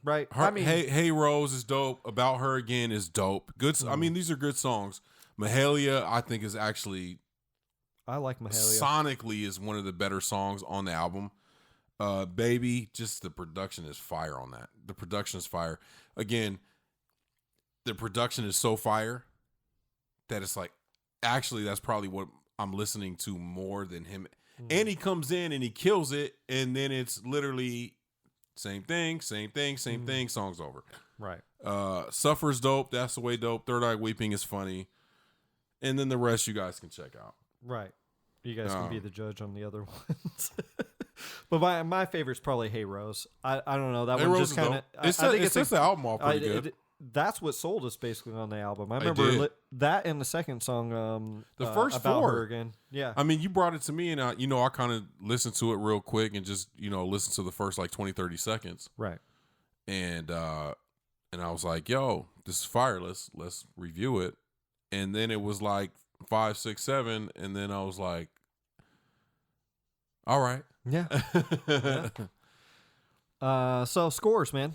Right. Hey Rose is dope. About Her Again is dope. Good. I mean, these are good songs. Mahalia, I think, is actually. I like Mahalia. Sonically, is one of the better songs on the album. Baby, just the production is fire on that. The production is fire. Again, the production is so fire that it's like, actually, that's probably what I'm listening to more than him. And he comes in and he kills it, and then it's literally. Same thing, song's over. Right. Suffer's dope. That's the way dope. Third Eye Weeping is funny. And then the rest you guys can check out. Right. You guys can be the judge on the other ones. But my favorite's probably Hey Rose. I don't know. That Hey one Rose just kind of... It sets the album all pretty good. That's what sold us basically on the album. I remember that and the second song, the first About 4 Her Again. Yeah. I mean, you brought it to me, and I kind of listened to it real quick and just listen to the first like 20-30 seconds. Right. And I was like, yo, this is fire. Let's review it. And then it was like 5, 6, 7, and then I was like, all right. Yeah. So scores, man.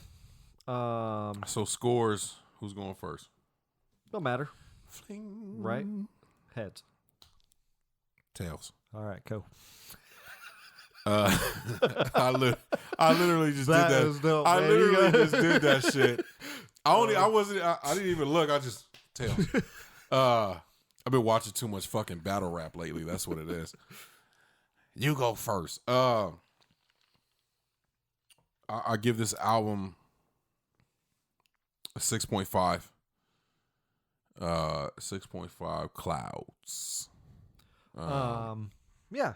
So scores. Who's going first? Don't matter. Fling. Right? Heads. Tails. All right, go. I literally just did that. Is dope, I man. literally just did that shit. I didn't even look. I just Tails. I've been watching too much fucking battle rap lately. That's what it is. You go first. I give this album a 6.5. 6.5 clouds. Yeah,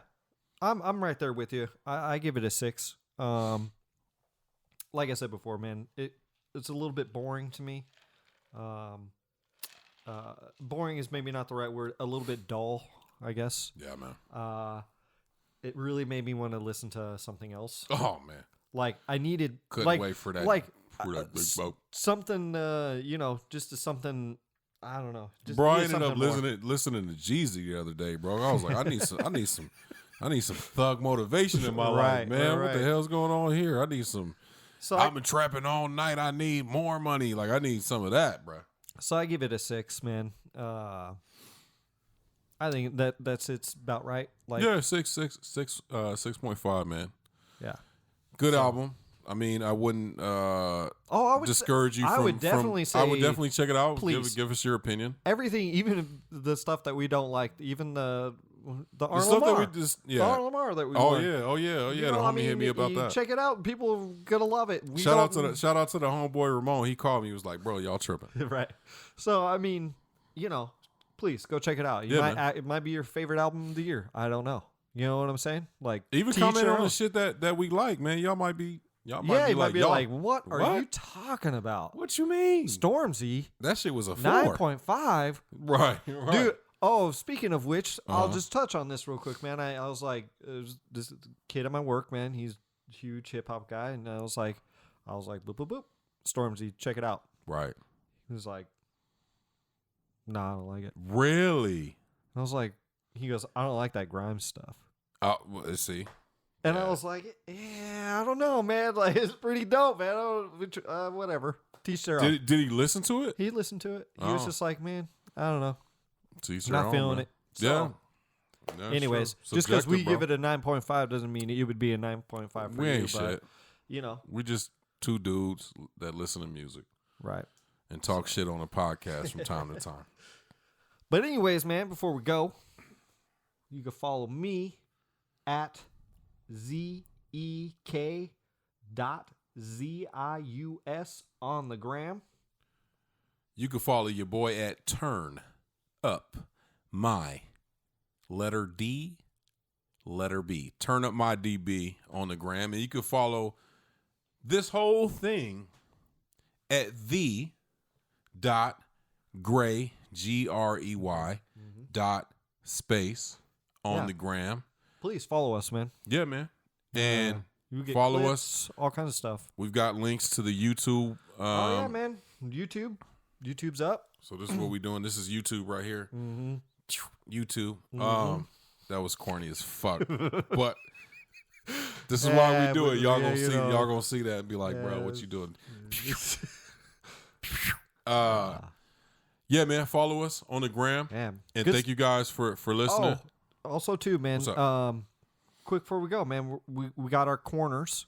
I'm right there with you. I give it a 6. Like I said before, man, it's a little bit boring to me. Boring is maybe not the right word. A little bit dull, I guess. Yeah, man. It really made me want to listen to something else. Oh man, like I needed. Couldn't wait for that. Like for that big boat. Something. Just to something. I don't know. Just bro, I ended up listening to Jeezy the other day, bro. I was like, I need some thug motivation in my life, man. What the hell's going on here? I need some. So I've been trapping all night. I need more money. Like I need some of that, bro. So I give it a 6, man. I think that's it's about right. Like 6.5, man. Yeah, good album. I mean, I wouldn't discourage you from. I would definitely say. I would definitely check it out. Please give us your opinion. Everything, even the stuff that we don't like, even the Arnold stuff Lamar. that we just the Arnold Lamar that we. Oh want. yeah. The homie hit me about that. Check it out. People are gonna love it. Shout out to the homeboy Ramon. He called me. He was like, "Bro, y'all tripping." Right. So I mean, please go check it out. It might be your favorite album of the year. I don't know. You know what I'm saying? Like even comment on the shit that we like, man. Y'all might be like, what are you talking about? What you mean? Stormzy. That shit was a 9.5. Right. Dude. Oh, speaking of which, I'll just touch on this real quick, man. I was like, this kid at my work, man. He's a huge hip hop guy, and I was like, boop boop boop, Stormzy, check it out. Right. He was like, nah, I don't like it. Really? I was like, he goes, I don't like that grime stuff. Oh, let's see. And I was like, yeah, I don't know, man. Like, it's pretty dope, man. Whatever. Teach their own. Did he listen to it? He listened to it. He was just like, man, I don't know. Not feeling it. So, yeah. Anyways, just because we give it a 9.5 doesn't mean it would be a 9.5 for we you. Ain't shit. We just two dudes that listen to music. Right. And talk shit on a podcast from time to time. But anyways, man, before we go, you can follow me at ZEK.ZIUS on the gram. You can follow your boy at Turn Up My letter D, letter B. Turn Up My DB on the gram. And you can follow this whole thing at the dot Gray, GREY dot space on the gram. Please follow us, man. Yeah, man. And you get follow clips, us. All kinds of stuff. We've got links to the YouTube. Oh, yeah, man. YouTube's up. So this is what we're doing. This is YouTube right here. Mm-hmm. YouTube. That was corny as fuck. But this is why we do it. Y'all gonna see. Y'all gonna see that and be like, bro, what you doing? Yeah, man. Follow us on the gram. Damn. And thank you guys for listening. Oh, also too, man. What's up? Quick before we go, man. We got our corners.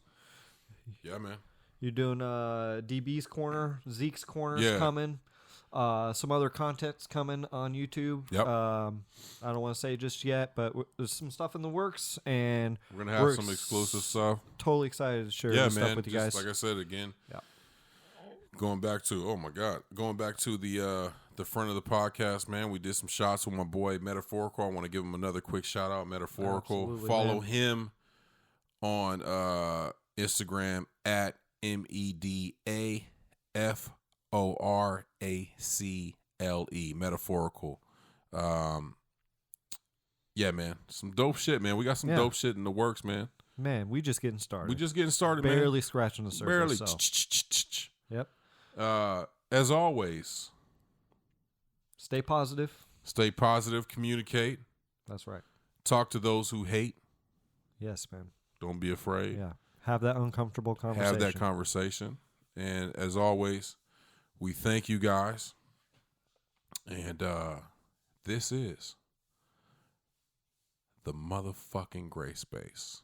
Yeah, man. You're doing DB's corner, Zeke's corner's coming. Some other content's coming on YouTube. Yep. I don't want to say just yet, but there's some stuff in the works, and we're gonna have some exclusive stuff. Totally excited to share this stuff with you guys. Like I said again. Yeah. Going back to the front of the podcast, man. We did some shots with my boy Metaphorical. I want to give him another quick shout out, Metaphorical. Absolutely, follow man. him on Instagram at MEDAFORACLE, Metaphorical. Yeah, man. Some dope shit, man. We got some dope shit in the works, man. Man, we just getting started. Man. Barely scratching the surface. Barely. Yep. As always, stay positive. Communicate. That's right. Talk to those who hate. Yes, man. Don't be afraid. Yeah. Have that uncomfortable conversation. And as always, we thank you guys. And this is the motherfucking gray space.